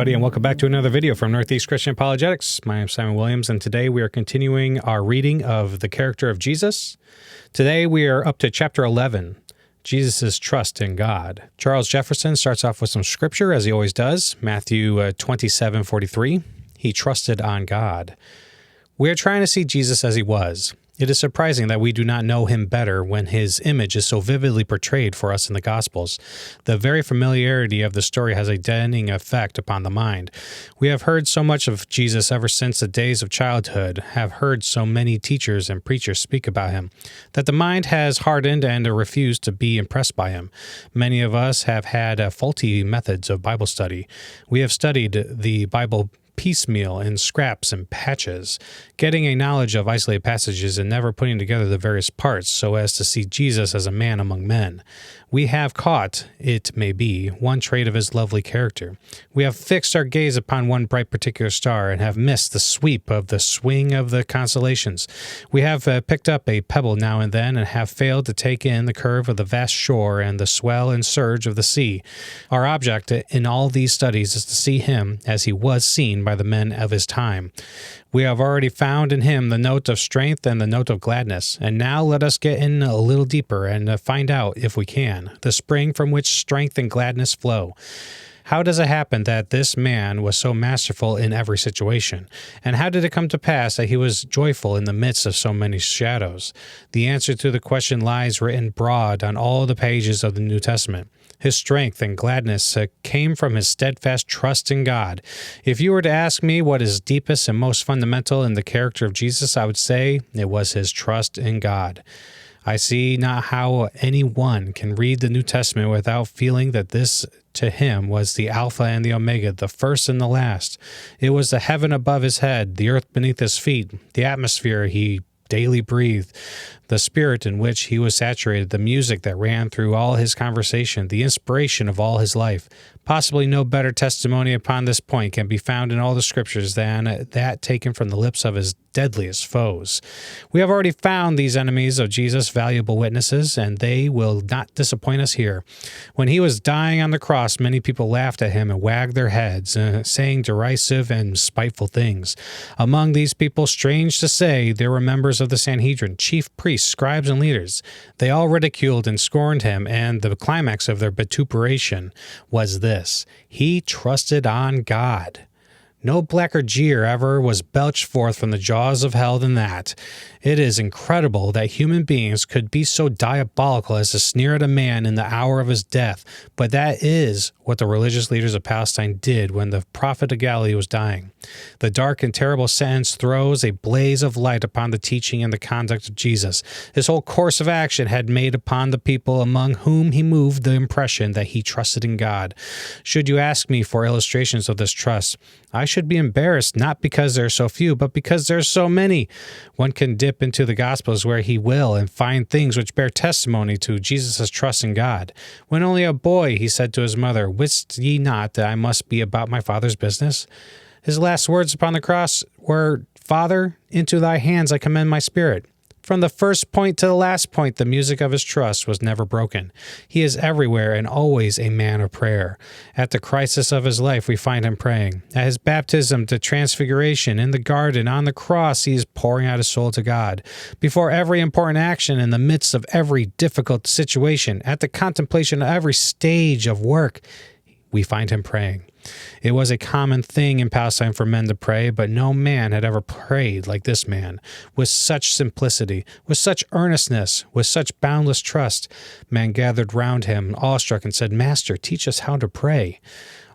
everybody, and welcome back to another video from Northeast Christian Apologetics. My name is Simon Williams, and today we are continuing our reading of the character of Jesus. Today we are up to chapter 11, Jesus' trust in God. Charles Jefferson starts off with some scripture, as he always does, Matthew 27:43. He trusted on God. We are trying to see Jesus as he was. It is surprising that we do not know him better when his image is so vividly portrayed for us in the Gospels. The very familiarity of the story has a deadening effect upon the mind. We have heard so much of Jesus ever since the days of childhood, have heard so many teachers and preachers speak about him, that the mind has hardened and refused to be impressed by him. Many of us have had faulty methods of Bible study. We have studied the Bible piecemeal in scraps and patches, getting a knowledge of isolated passages and never putting together the various parts so as to see Jesus as a man among men. We have caught, it may be, one trait of his lovely character. We have fixed our gaze upon one bright particular star and have missed the sweep of the swing of the constellations. We have picked up a pebble now and then and have failed to take in the curve of the vast shore and the swell and surge of the sea. Our object in all these studies is to see him as he was seen by the men of his time. We have already found in him the note of strength and the note of gladness, and now let us get in a little deeper and find out, if we can, the spring from which strength and gladness flow. How does it happen that this man was so masterful in every situation? And how did it come to pass that he was joyful in the midst of so many shadows? The answer to the question lies written broad on all the pages of the New Testament. His strength and gladness came from his steadfast trust in God. If you were to ask me what is deepest and most fundamental in the character of Jesus, I would say it was his trust in God. I see not how anyone can read the New Testament without feeling that this to him was the Alpha and the Omega, the first and the last. It was the heaven above his head, the earth beneath his feet, the atmosphere he daily breathed, the spirit in which he was saturated, the music that ran through all his conversation, the inspiration of all his life. Possibly no better testimony upon this point can be found in all the scriptures than that taken from the lips of his deadliest foes. We have already found these enemies of Jesus valuable witnesses, and they will not disappoint us here. When he was dying on the cross, many people laughed at him and wagged their heads, saying derisive and spiteful things. Among these people, strange to say, there were members of the Sanhedrin, chief priests, scribes, and leaders. They all ridiculed and scorned him, and the climax of their vituperation was this: he trusted on God. No blacker jeer ever was belched forth from the jaws of hell than that. It is incredible that human beings could be so diabolical as to sneer at a man in the hour of his death, but that is what the religious leaders of Palestine did when the prophet of Galilee was dying. The dark and terrible sentence throws a blaze of light upon the teaching and the conduct of Jesus. His whole course of action had made upon the people among whom he moved the impression that he trusted in God. Should you ask me for illustrations of this trust, I should be embarrassed, not because there are so few, but because there are so many. One can dip into the Gospels where he will and find things which bear testimony to Jesus' trust in God. When only a boy, he said to his mother, "Wist ye not that I must be about my Father's business?" His last words upon the cross were, "Father, into thy hands I commend my spirit." From the first point to the last point, the music of his trust was never broken. He is everywhere and always a man of prayer. At the crisis of his life, we find him praying. At his baptism, the transfiguration, in the garden, on the cross, he is pouring out his soul to God. Before every important action, in the midst of every difficult situation, at the contemplation of every stage of work, we find him praying. It was a common thing in Palestine for men to pray, but no man had ever prayed like this man, with such simplicity, with such earnestness, with such boundless trust. Men gathered round him, awestruck, and said, "Master, teach us how to pray."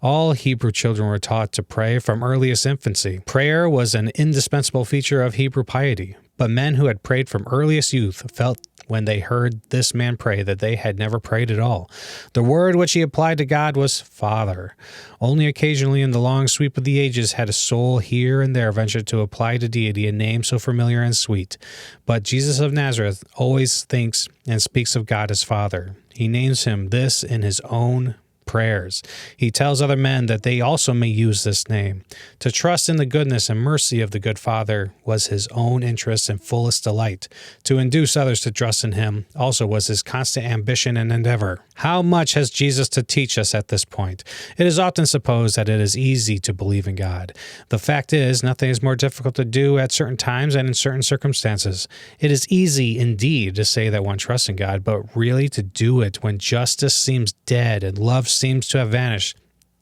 All Hebrew children were taught to pray from earliest infancy. Prayer was an indispensable feature of Hebrew piety, but men who had prayed from earliest youth felt when they heard this man pray that they had never prayed at all. The word which he applied to God was Father. Only occasionally in the long sweep of the ages had a soul here and there ventured to apply to deity a name so familiar and sweet. But Jesus of Nazareth always thinks and speaks of God as Father. He names him this in his own prayers. He tells other men that they also may use this name. To trust in the goodness and mercy of the good Father was his own interest and fullest delight. To induce others to trust in him also was his constant ambition and endeavor. How much has Jesus to teach us at this point? It is often supposed that it is easy to believe in God. The fact is, nothing is more difficult to do at certain times and in certain circumstances. It is easy indeed to say that one trusts in God, but really to do it when justice seems dead and love seems to have vanished,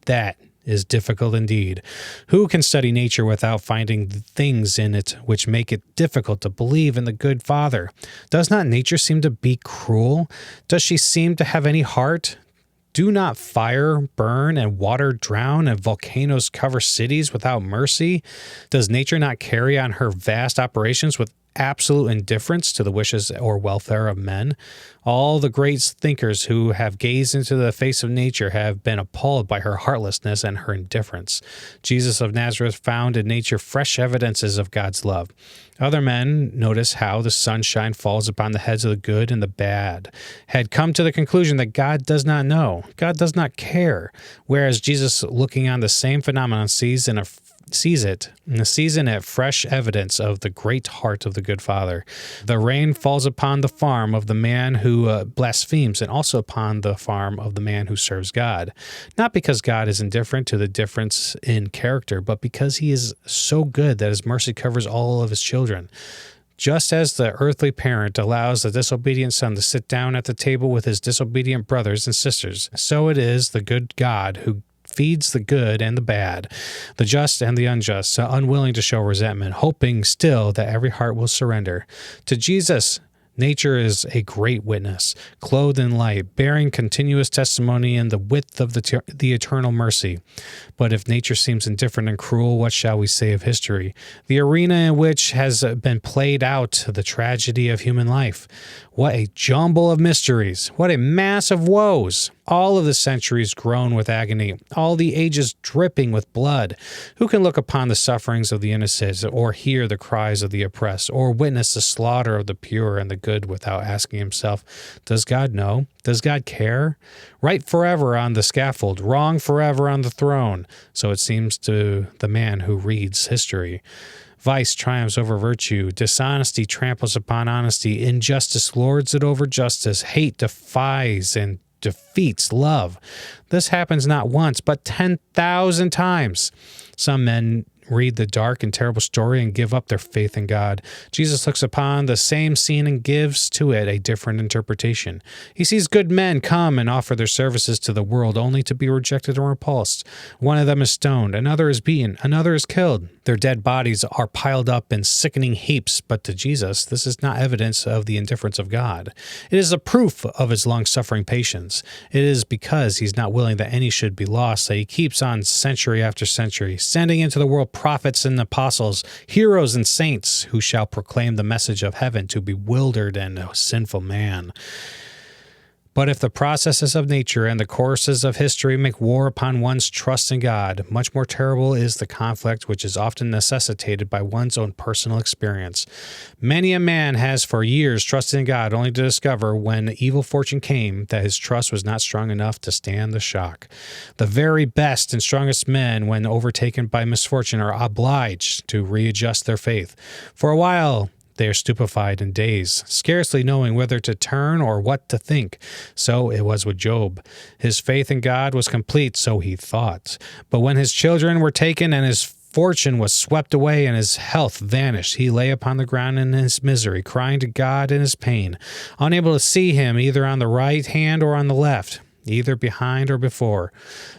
that is difficult indeed. Who can study nature without finding things in it which make it difficult to believe in the good Father? Does not nature seem to be cruel? Does she seem to have any heart? Do not fire burn and water drown and volcanoes cover cities without mercy? Does nature not carry on her vast operations with absolute indifference to the wishes or welfare of men? All the great thinkers who have gazed into the face of nature have been appalled by her heartlessness and her indifference. Jesus of Nazareth found in nature fresh evidences of God's love. Other men notice how the sunshine falls upon the heads of the good and the bad, had come to the conclusion that God does not know, God does not care, whereas Jesus, looking on the same phenomenon, sees in it fresh evidence of the great heart of the good Father. The rain falls upon the farm of the man who blasphemes, and also upon the farm of the man who serves God. Not because God is indifferent to the difference in character, but because he is so good that his mercy covers all of his children. Just as the earthly parent allows the disobedient son to sit down at the table with his disobedient brothers and sisters, so it is the good God who feeds the good and the bad, the just and the unjust, unwilling to show resentment, hoping still that every heart will surrender. To Jesus, nature is a great witness, clothed in light, bearing continuous testimony in the width of the eternal mercy. But if nature seems indifferent and cruel, what shall we say of history? The arena in which has been played out the tragedy of human life. What a jumble of mysteries! What a mass of woes! All of the centuries groan with agony, all the ages dripping with blood. Who can look upon the sufferings of the innocent, or hear the cries of the oppressed, or witness the slaughter of the pure and the good without asking himself, does God know? Does God care? Right forever on the scaffold, wrong forever on the throne. So it seems to the man who reads history. Vice triumphs over virtue, dishonesty tramples upon honesty, injustice lords it over justice, hate defies and defeats love. This happens not once, but 10,000 times. Some men read the dark and terrible story and give up their faith in God. Jesus looks upon the same scene and gives to it a different interpretation. He sees good men come and offer their services to the world only to be rejected and repulsed. One of them is stoned, another is beaten, another is killed. Their dead bodies are piled up in sickening heaps, but to Jesus, this is not evidence of the indifference of God. It is a proof of his long-suffering patience. It is because he's not willing that any should be lost that he keeps on century after century, sending into the world prophets and apostles, heroes and saints who shall proclaim the message of heaven to bewildered and sinful man. But if the processes of nature and the courses of history make war upon one's trust in God, much more terrible is the conflict which is often necessitated by one's own personal experience. Many a man has for years trusted in God only to discover, when evil fortune came, that his trust was not strong enough to stand the shock. The very best and strongest men, when overtaken by misfortune, are obliged to readjust their faith. For a while, they are stupefied and dazed, scarcely knowing whether to turn or what to think. So it was with Job. His faith in God was complete, so he thought. But when his children were taken and his fortune was swept away and his health vanished, he lay upon the ground in his misery, crying to God in his pain, unable to see him either on the right hand or on the left, either behind or before.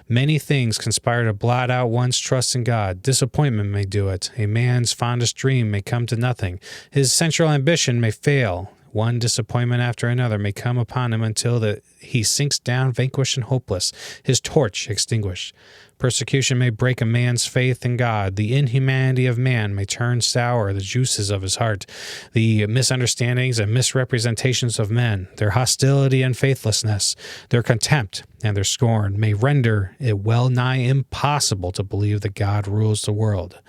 Many things conspire to blot out one's trust in God. Disappointment may do it. A man's fondest dream may come to nothing. His central ambition may fail. One disappointment after another may come upon him until he sinks down vanquished and hopeless, his torch extinguished. Persecution may break a man's faith in God. The inhumanity of man may turn sour the juices of his heart. The misunderstandings and misrepresentations of men, their hostility and faithlessness, their contempt and their scorn may render it well nigh impossible to believe that God rules the world.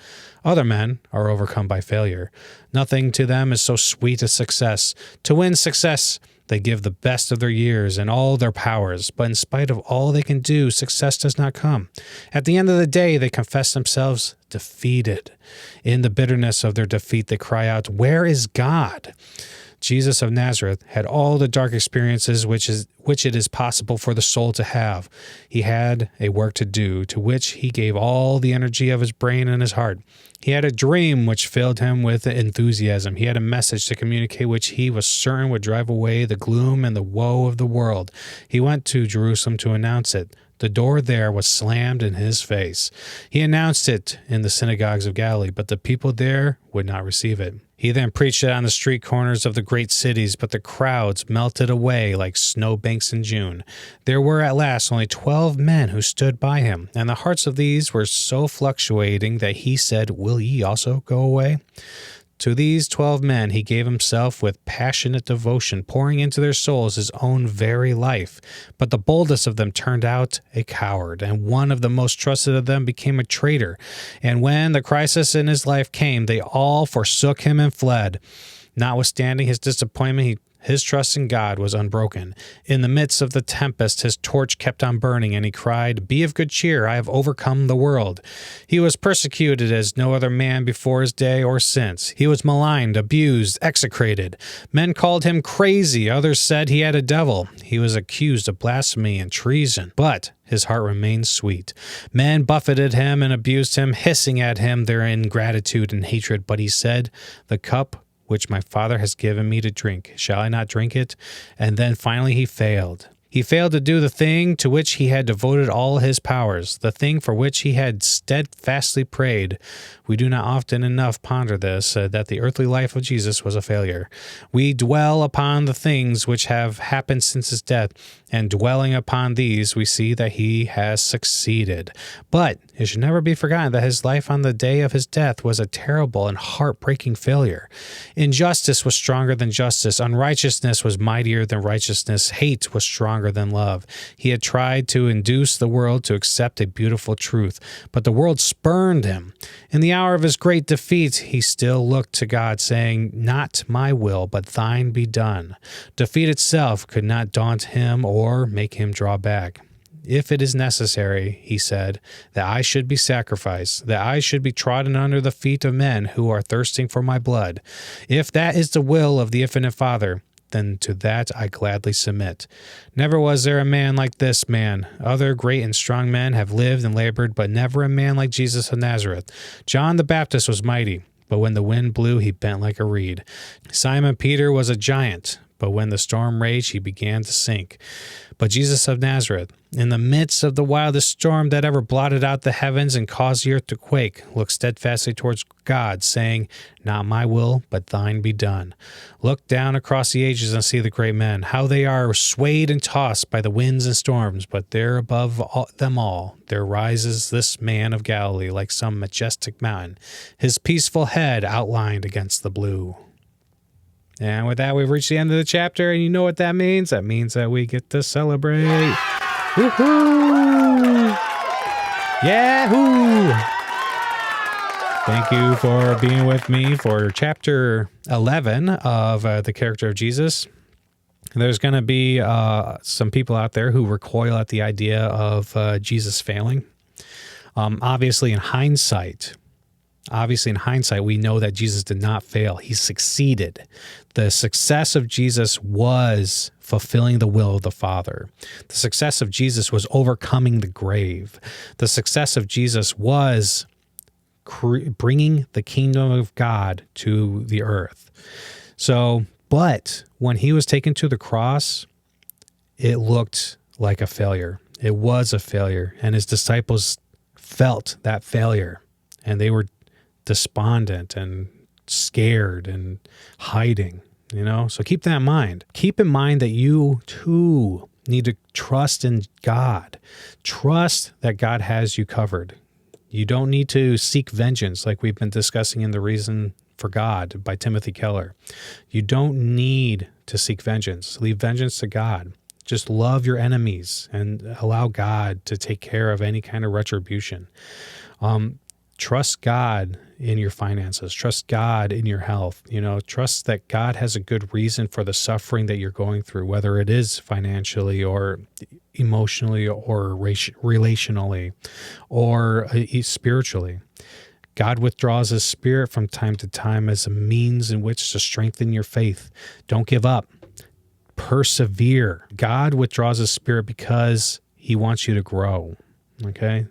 Other men are overcome by failure. Nothing to them is so sweet as success. To win success They give the best of their years and all their powers, but in spite of all they can do, success does not come. At the end of the day, they confess themselves defeated. In the bitterness of their defeat, they cry out, "Where is God?" Jesus of Nazareth had all the dark experiences which it is possible for the soul to have. He had a work to do, to which he gave all the energy of his brain and his heart. He had a dream which filled him with enthusiasm. He had a message to communicate which he was certain would drive away the gloom and the woe of the world. He went to Jerusalem to announce it. The door there was slammed in his face. He announced it in the synagogues of Galilee, but the people there would not receive it. He then preached it on the street corners of the great cities, but the crowds melted away like snowbanks in June. There were at last only 12 men who stood by him, and the hearts of these were so fluctuating that he said, "Will ye also go away?" To these 12 men he gave himself with passionate devotion, pouring into their souls his own very life. But the boldest of them turned out a coward, and one of the most trusted of them became a traitor. And when the crisis in his life came, they all forsook him and fled. Notwithstanding his disappointment, his trust in God was unbroken. In the midst of the tempest, his torch kept on burning, and he cried, "Be of good cheer, I have overcome the world." He was persecuted as no other man before his day or since. He was maligned, abused, execrated. Men called him crazy. Others said he had a devil. He was accused of blasphemy and treason, but his heart remained sweet. Men buffeted him and abused him, hissing at him their ingratitude and hatred. But he said, "The cup which my Father has given me to drink, shall I not drink it?" And then finally he failed. He failed to do the thing to which he had devoted all his powers, the thing for which he had steadfastly prayed. We do not often enough ponder this, that the earthly life of Jesus was a failure. We dwell upon the things which have happened since his death, and dwelling upon these, we see that he has succeeded. But it should never be forgotten that his life on the day of his death was a terrible and heartbreaking failure. Injustice was stronger than justice. Unrighteousness was mightier than righteousness. Hate was stronger than love. He had tried to induce the world to accept a beautiful truth, but the world spurned him. In the hour of his great defeat, he still looked to God, saying, "Not my will, but thine be done." Defeat itself could not daunt him or make him draw back. "If it is necessary," he said, "that I should be sacrificed, that I should be trodden under the feet of men who are thirsting for my blood, if that is the will of the infinite Father, then to that I gladly submit. Never was there a man like this man. Other great and strong men have lived and labored, but never a man like Jesus of Nazareth. John the Baptist was mighty, but when the wind blew, he bent like a reed. Simon Peter was a giant, but when the storm raged, he began to sink. But Jesus of Nazareth, in the midst of the wildest storm that ever blotted out the heavens and caused the earth to quake, looked steadfastly towards God, saying, 'Not my will, but thine be done.' Look down across the ages and see the great men, how they are swayed and tossed by the winds and storms, but there above them all, there rises this man of Galilee like some majestic mountain, his peaceful head outlined against the blue." And with that, we've reached the end of the chapter, and you know what that means? That means that we get to celebrate. Woohoo! Yahoo! Thank you for being with me for chapter 11 of The Character of Jesus. There's going to be some people out there who recoil at the idea of Jesus failing. Obviously, in hindsight, we know that Jesus did not fail. He succeeded. The success of Jesus was fulfilling the will of the Father. The success of Jesus was overcoming the grave. The success of Jesus was bringing the kingdom of God to the earth. So, but when he was taken to the cross, it looked like a failure. It was a failure, and his disciples felt that failure, and they were despondent and scared and hiding, So keep that in mind. Keep in mind that you too need to trust in God. Trust that God has you covered. You don't need to seek vengeance like we've been discussing in The Reason for God by Timothy Keller. You don't need to seek vengeance. Leave vengeance to God. Just love your enemies and allow God to take care of any kind of retribution. Trust God in your finances. Trust God in your health. Trust that God has a good reason for the suffering that you're going through, whether it is financially or emotionally or relationally or spiritually. God withdraws his Spirit from time to time as a means in which to strengthen your faith. Don't give up. Persevere. God withdraws his Spirit because he wants you to grow. Okay?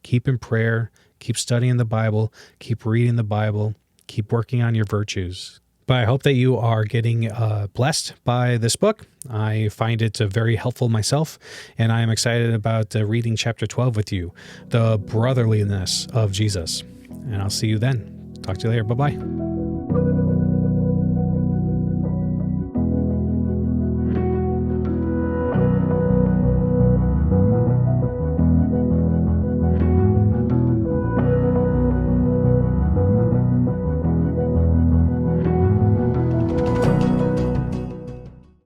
Keep in prayer. Keep studying the Bible. Keep reading the Bible. Keep working on your virtues. But I hope that you are getting blessed by this book. I find it very helpful myself, and I am excited about reading chapter 12 with you, the brotherliness of Jesus. And I'll see you then. Talk to you later. Bye-bye.